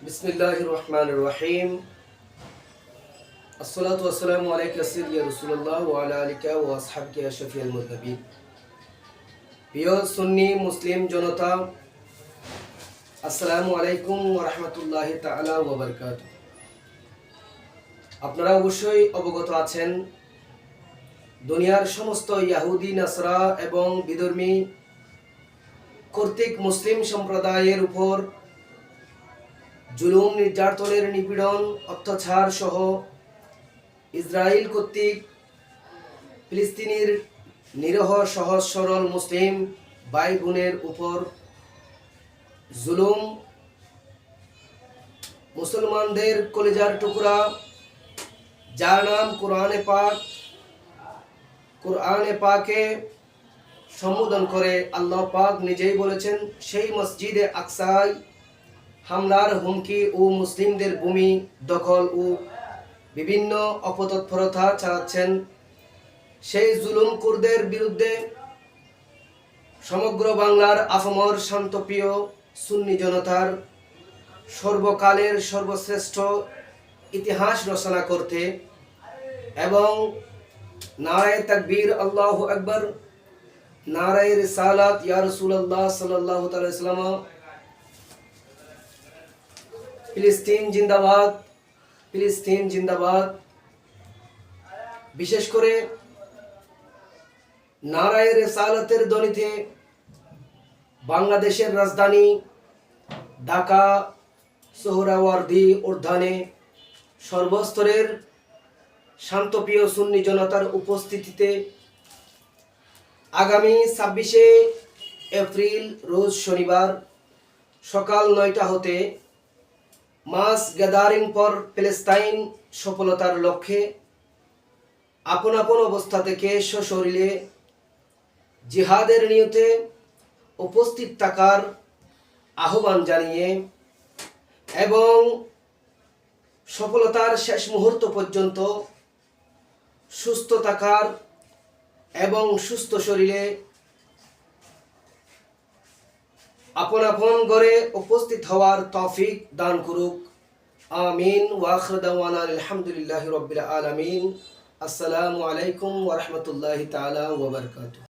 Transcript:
বিসমিল্লাহির রহমানির রহিম। আসসালাতু ওয়াসসালামু আলাইকা সাইয়্যিদা রাসূলুল্লাহ ওয়া আলা আলিকা ওয়া আসহাবিকা ইয়া শাফিউল মুযনিবিন। প্রিয় সুন্নি মুসলিম জনতা, আসসালামু আলাইকুম ওয়া রাহমাতুল্লাহি তাআলা ওয়া বারাকাতুহু। আপনারা অবশ্যই অবগত আছেন, দুনিয়ার সমস্ত ইহুদি, নাসরা এবং বিধর্মী কর্তৃক মুসলিম সম্প্রদায়ের উপর জুলুম, নির্যাতনের, নিপীড়ন, অত্যাচার সহ ইসরায়েল কর্তৃক ফিলিস্তিনের নিরীহ সহজ সরল মুসলিম ভাই বোনের উপর জুলুম, মুসলমানদের কলিজার টুকরা যার নাম কোরআনে পাকে সম্বোধন করে আল্লাহ পাক নিজেই বলেছেন, সেই মসজিদে আকসায় হামলার হুমকি ও মুসলিমদের ভূমি দখল ও বিভিন্ন অপতৎপরতা চালাচ্ছেন। সেই জুলুমখোরদের বিরুদ্ধে সমগ্র বাংলার আপামর শান্তপ্রিয় সুন্নি জনতার সর্বকালের সর্বশ্রেষ্ঠ ইতিহাস রচনা করতে এবং নারায়ে তাকবীর, আল্লাহু আকবার, নারায়ে রিসালাত, ইয়া রাসূলুল্লাহ সাল্লাল্লাহু আলাইহি ওয়াসাল্লাম, ফিলিস্তিন জিন্দাবাদ, ফিলিস্তিন জিন্দাবাদ, বিশেষ করে নারায়ে রিসালাতের ধ্বনিতে বাংলাদেশের রাজধানী ঢাকা, সোহরাওয়ার্দী উদ্যানে সর্বস্তরের শান্তপ্রিয় সুন্নি জনতার উপস্থিতিতে আগামী 26শে এপ্রিল রোজ শনিবার সকাল 9টা হতে মাস গ্যাদারিং ফর প্যালেস্টাইন সফলতার লক্ষ্যে আপন আপন অবস্থা থেকে সশরীরে জিহাদের নিয়তে উপস্থিত থাকার আহ্বান জানিয়ে এবং সফলতার শেষ মুহূর্ত পর্যন্ত সুস্থ থাকার এবং সুস্থ শরীরে আপন আপন ঘরে উপস্থিত হওয়ার তৌফিক দান করুক, আমিন। ওয়া আখিরু দাওয়ানা আলহামদুলিল্লাহি রাব্বিল আলামিন। আসসালামু আলাইকুম ওয়া রাহমাতুল্লাহি তাআলা ওয়া বারাকাতুহু।